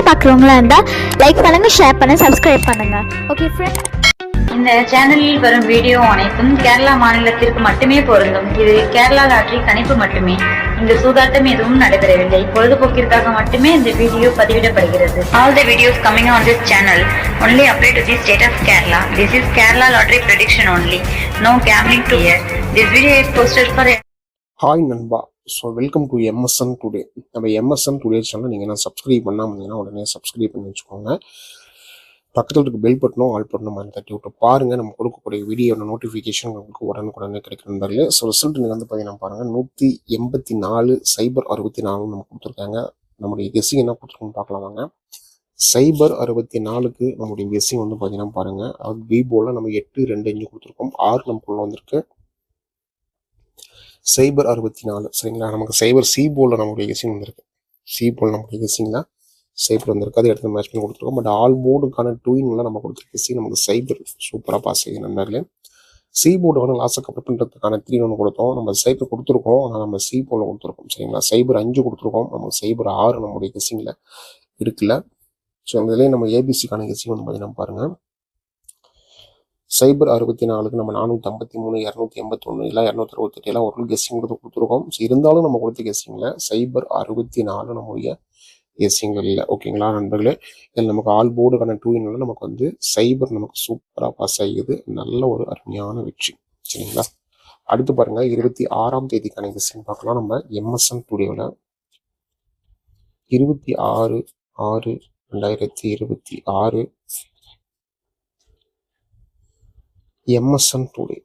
பார்க்குறவங்களா இருந்தால் லைக் பண்ணுங்கள், ஷேர் பண்ணுங்கள், சப்ஸ்கிரைப் பண்ணுங்கள். ஓகே ஃப்ரெண்ட், இந்த சேனலில் வரும் வீடியோ அனைத்தும் கேரளா மாநிலத்திற்கு மட்டுமே பொருந்தும். இது கேரளா லாட்டரி கணிப்பு மட்டுமே. இங்கு சூதாட்டம் எதுவும் நடைபெறவில்லை. பொழுதுபோக்கிற்காக மட்டுமே இந்த video பதிவிடப்படுகிறது. All the videos coming on this channel only apply to the state of Kerala. This is Kerala lottery prediction only. No gambling to here. This video is posted for hi நண்பா. So welcome to MSN today. நம்ம MSN today channel நீங்கள் நான் subscribe பண்ணாமல் இருந்தீங்கன்னா உடனே subscribe பண்ணி வச்சுக்கோங்க. பக்கத்தில் இருக்க பெல் பட்டனும் ஆல் பட்டனும் மாதிரி தட்டி விட்டு பாருங்கள். நம்ம கொடுக்கக்கூடிய வீடியோட நோட்டிஃபிகேஷன் உங்களுக்கு உடனுக்குடனே கிடைக்கிறதாலே. ஸோ ரிசல்ட் நீங்கள் வந்து பார்த்தீங்கன்னா பாருங்கள், 184 சைபர் 64 நம்ம கொடுத்துருக்காங்க. நம்முடைய கெஸ்ஸிங் என்ன கொடுத்துருக்கோம்னு பார்க்கலாம் வாங்க. சைபர் 64க்கு நம்முடைய கெஸ்ஸிங் வந்து பார்த்தீங்கன்னா பாருங்கள், அது விவோவில் நம்ம 825 கொடுத்துருக்கோம். 6 நமக்குள்ள வந்திருக்கு. சைபர் 64 சரிங்களா. நமக்கு சைபர் சி போலில் நம்மளுடைய கெஸ்ஸிங் வந்திருக்கு. சி போல் நம்மளுடைய கெஸ்ஸிங்கில் சைபர் வந்திருக்கு. அதை எடுத்து மேட்ச் பண்ணி கொடுத்துருக்கோம். பட் ஆல் போர்டுக்கான டூயின்லாம் நம்ம கொடுத்துருக்க கெஸ்ஸிங் நமக்கு சைபர் சூப்பராக பாஸ் ஆகி நண்பர்களே. சி போர்டு லாஸை கவர் பண்ணுறதுக்கான 3 ஒன்று கொடுத்தோம். நம்ம சைபர் கொடுத்துருக்கோம், ஆனால் நம்ம சி போலில் கொடுத்துருக்கோம் சரிங்களா. சைபர் 5 கொடுத்துருக்கோம், நம்ம சைபர் 6 நம்மளுடைய கெஸ்ஸிங்கில் இருக்குல்ல. ஸோ இதுலேயே நம்ம ஏபிசிக்கான கெஸ்ஸிங் வந்து பார்த்தீங்கன்னா பாருங்கள், சைபர் 64க்கு நம்ம 453, 281 இல்லை 268 எல்லாம் ஒரு கெஸ்ஸிங் கொடுத்துருக்கோம். ஸோ இருந்தாலும் நம்ம கொடுத்த கெஸ்ஸிங்கில் சைபர் 64 நம்முடைய கெஸ்ஸிங்கில் இல்லை. ஓகேங்களா நண்பர்களே. இதில் நமக்கு ஆல் போர்டுக்கான டூயினில் நமக்கு வந்து சைபர் நமக்கு சூப்பராக பாஸ் ஆகிடுது. நல்ல ஒரு அருமையான வெற்றி சரிங்களா. அடுத்து பாருங்கள், 26ஆம் தேதிக்கான கெஸ்ஸிங் பார்க்கலாம். நம்ம எம்எஸ்என் டுடேவில் 26/6/2026 எம்எஸ்என் டுடே.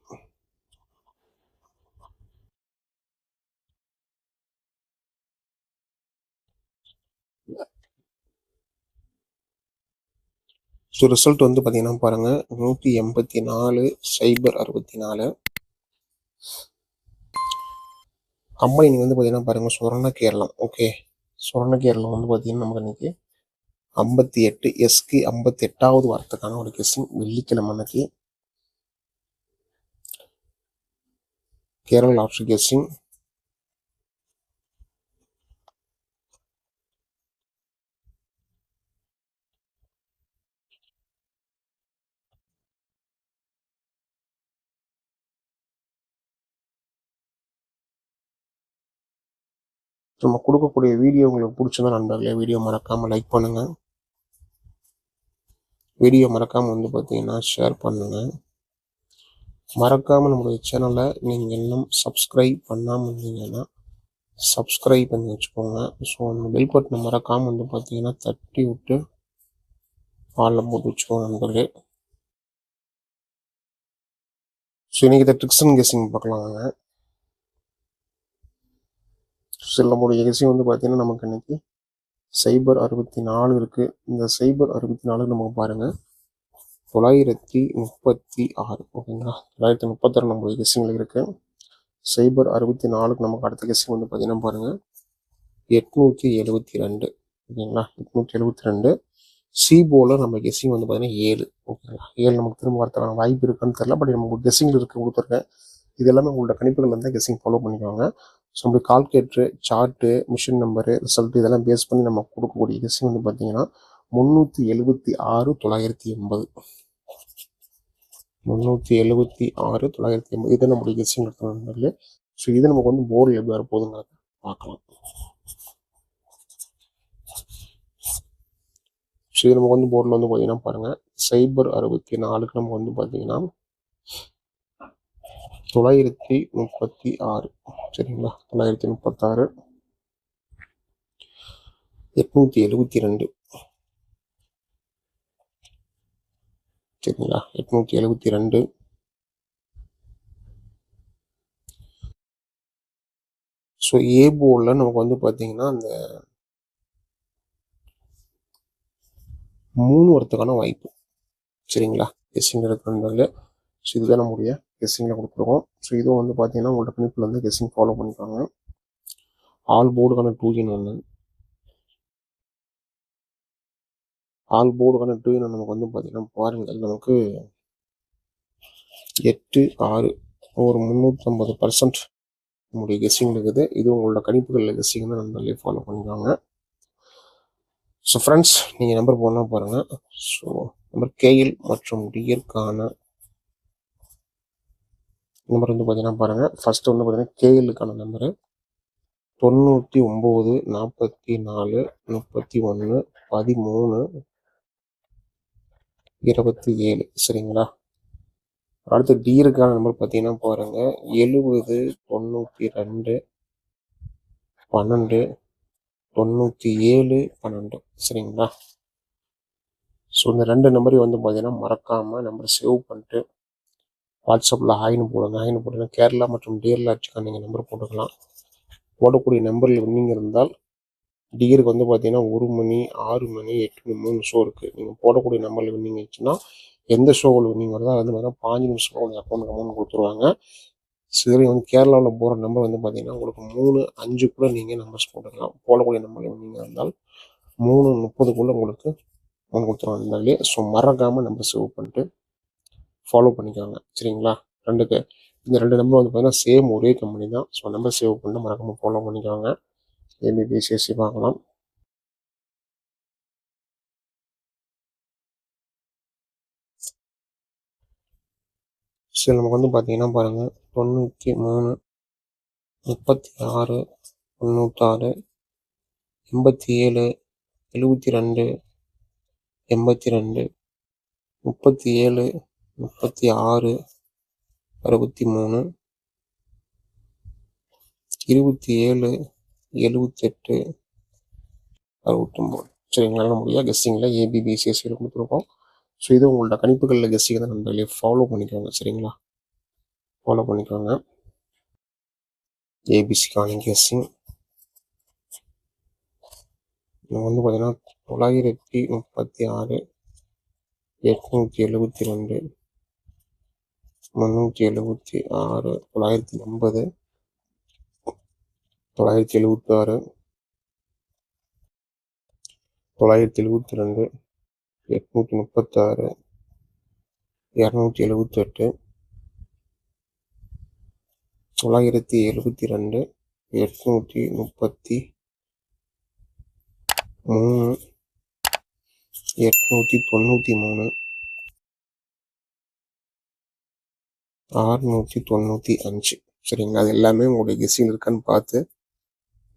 ஸோ ரிசல்ட் வந்து பார்த்தீங்கன்னா பாருங்க, 184 சைபர் 64. கம்பெனி நீங்கள் வந்து பார்த்தீங்கன்னா பாருங்க, சொர்ண கேரளம். ஓகே, சொர்ண கேரளம் வந்து பார்த்தீங்கன்னா நமக்கு இன்னைக்கு 58 எஸ்க்கு 58வது வாரத்துக்கான ஒரு கெஸ்ஸிங். வெள்ளிக்கிழமை அன்னைக்கு கேரளா லாட்டரி கெஸ்ஸிங். நம்ம கொடுக்கக்கூடிய வீடியோ உங்களுக்கு பிடிச்சதா நண்பர்களே, வீடியோ மறக்காமல் லைக் பண்ணுங்கள். வீடியோ மறக்காமல் வந்து பார்த்தீங்கன்னா ஷேர் பண்ணுங்கள். மறக்காமல் நம்மளுடைய சேனலை நீங்கள் இன்னும் சப்ஸ்கிரைப் பண்ணாமல் இருந்தீங்கன்னா சப்ஸ்கிரைப் பண்ணி வச்சுக்கோங்க. ஸோ அந்த பெல் பட்டனை மறக்காமல் வந்து பார்த்தீங்கன்னா தட்டி விட்டு ஆளில் போட்டு வச்சுக்கோங்க நண்பர்களே. ஸோ இன்னைக்கு இந்த ட்ரிக்ஸ் அண்ட் கெஸ்ஸிங் பார்க்கலாங்க. சில நம்மளுடைய கெஸ்ஸிங் வந்து பார்த்தீங்கன்னா நமக்கு இன்னைக்கு சைபர் 64 இருக்குது. இந்த சைபர் 64 நமக்கு பாருங்கள் 936. ஓகேங்களா, 936 நம்மளுடைய கெஸ்ஸிங்கில் இருக்குது. சைபர் 64க்கு நமக்கு அடுத்த கெஸ்ஸிங் வந்து பார்த்தீங்கன்னா பாருங்கள் 872. ஓகேங்களா, 872. சி போல நம்ம கெஸ்ஸிங் வந்து பார்த்தீங்கன்னா 7. ஓகேங்களா, 7 நமக்கு திரும்ப வரதுக்கான வாய்ப்பு இருக்குன்னு தெரியல. பட் நமக்கு கெஸ்ஸிங்கில் இருக்க கொடுத்துருக்கேன். இது எல்லாமே உங்களோட கணிப்புகள் இருந்தால் கெஸ்ஸிங் ஃபாலோ பண்ணிக்கோங்க. ஸோ நம்மளுடைய calculator, chart, machine number, result இதெல்லாம் பேஸ் பண்ணி நம்ம கொடுக்கக்கூடிய கெஸ்ஸிங் வந்து பார்த்தீங்கன்னா 376,980. 376,980 இது நம்மளுடைய கெஸ்ஸிங் இருக்கிறது. ஸோ இது நமக்கு வந்து போர்டில் எப்படி வரப்போகுதுங்கிறத பார்க்கலாம். ஸோ இது நமக்கு வந்து போர்டில் வந்து பார்த்தீங்கன்னா பாருங்கள், சைபர் 64க்கு நம்ம வந்து பார்த்தீங்கன்னா 936 சரிங்களா. 936, 872 சரிங்களா. 872. ஸோ ஏ போர்டில் நமக்கு வந்து பார்த்தீங்கன்னா அந்த 3 வரத்துக்கான வாய்ப்பு சரிங்களா. கெஸ்ஸிங் இருக்கிறதுனால ஸோ இதுதான் நம்முடைய கெஸ்ஸிங்கில் கொடுத்துருக்கோம். ஸோ இதுவும் வந்து பார்த்தீங்கன்னா உங்களோட கணிப்பில் வந்து கெஸ்ஸிங் ஃபாலோ பண்ணிப்பாங்க. ஆல் போர்டுக்கான 2 ஒன்று, ஆல் போர்டுக்கான 2 நமக்கு வந்து பார்த்தீங்கன்னா பாருங்கள், நமக்கு 8, 6 ஒரு 350% நம்முடைய கெஸ்ஸிங் இருக்குது. இது உங்களோட கணிப்புகளில் கெஸ்ஸிங் தான் நண்பர்களே ஃபாலோ பண்ணிக்காங்க. ஸோ ஃப்ரெண்ட்ஸ், நீங்கள் நம்பர் போனால் பாருங்கள். ஸோ நம்பர் கேஎல் மற்றும் டிஎல்கான நம்பர் வந்து பார்த்தீங்கன்னா பாருங்கள். ஃபஸ்ட்டு வந்து பார்த்தீங்கன்னா கேஎல்லுக்கான நம்பரு 99 44 31 13 27. சரிங்களா? அடுத்து டிஎலுக்கான நம்பர் பார்த்தீங்கன்னா பாருங்கள் 70 92 12 97 12. சரிங்களா? ஸோ இந்த 2 நம்பரையும் வந்து பார்த்தீங்கன்னா மறக்காமல் நம்பரை சேவ் பண்ணிட்டு வாட்ஸ்அப்பில் ஹாய்னு போடுங்க. ஹாய்னு போட்டுன்னா கேரளா மற்றும் டிஎல் ஆட்சிக்கான நீங்கள் நம்பர் போட்டுக்கலாம். போடக்கூடிய நம்பரில் வின்னிங் இருந்தால் டிஎருக்கு வந்து பார்த்தீங்கன்னா 1 மணி 6 மணி 8 மணி 3 ஷோ இருக்குது. நீங்கள் போடக்கூடிய நம்பரில் வின்னிங் ஆச்சுன்னா எந்த ஷோவில் வின்னிங் வருதோ அது வந்து பார்த்தீங்கன்னா 15 நிமிஷம் உங்கள் அக்கௌண்ட்டுக்கு அமௌண்ட் கொடுத்துருவாங்க. சரி, வந்து கேரளாவில் போகிற நம்பர் வந்து பார்த்தீங்கன்னா உங்களுக்கு 3 5 கூட நீங்கள் நம்பர்ஸ் போட்டுக்கலாம். போடக்கூடிய நம்பரில் வின்னிங் இருந்தால் 3 30 உங்களுக்கு அமௌண்ட் கொடுத்துருவாங்க நம்பர்லேயே. ஸோ மறக்காமல் நம்பர் சேவ் பண்ணிட்டு ஃபாலோ பண்ணிக்கோங்க. சரிங்களா? இந்த 2 நம்பர் வந்து பார்த்தீங்கன்னா சேம் ஒரே கம்பெனி தான். ஸோ நம்பர் சேவ் பண்ணிட்டு மறக்காமல் ஃபாலோ பண்ணிக்கோங்க. ஏபிபிசிஎஸ்சி பார்க்கலாம். சரி, நமக்கு வந்து பார்த்தீங்கன்னா பாருங்கள் 93 36 96 87 72 82 37 36 63 27 78 69. சரிங்களா? நம்முடைய கெஸ்ஸிங்கில் ஏபிபிசிஎஸ்சியில் கொடுத்துருக்கோம். ஸோ இது உங்களோட கணிப்புகளில் கெஸ்ஸிங் தான் நண்பர்களே. ஃபாலோ பண்ணிக்கோங்க. சரிங்களா? ஃபாலோ பண்ணிக்கோங்க. ஏபிசிக்கான கெஸ்ஸிங் வந்து பார்த்தீங்கன்னா 936 872 376 980 976 972 836 278 972 833 893 695. சரிங்களா? அது எல்லாமே உங்களுடைய கெஸ்ஸிங் இருக்கான்னு பார்த்து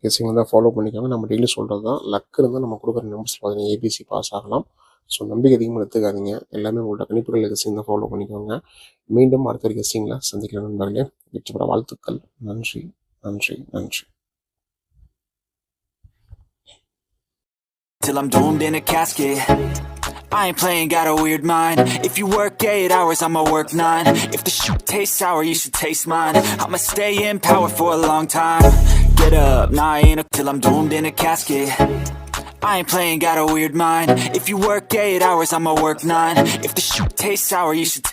கெஸ்ஸிங் தான் ஃபாலோ பண்ணிக்கோங்க. நம்ம டெய்லி சொல்கிறது தான். லக் இருந்தால் நம்ம கொடுக்குற நம்பர்ஸ் பார்த்தீங்கன்னா ஏபிசி பாஸ் ஆகலாம். ஸோ நம்பிக்கை அதிகமாக எடுத்துக்காதீங்க. எல்லாமே உங்களோட கணிப்புகள் கெஸ்ஸிங் தான் ஃபாலோ பண்ணிக்கோங்க. மீண்டும் அடுத்த ஒரு கெஸ்ஸிங்கில் சந்திக்கலாம் நண்பர்களே. வெற்றி பெற வாழ்த்துக்கள். நன்றி நன்றி நன்றி. Till I'm doomed in a casket, I ain't playing, got a weird mind. If you work 8 hours, I'ma work 9. If the shoot tastes sour, you should taste mine. I'ma stay in power for a long time. Get up, nah, I ain't till I'm doomed in a casket. I ain't playing, got a weird mind. If you work 8 hours, I'ma work 9. If the shoot tastes sour, you should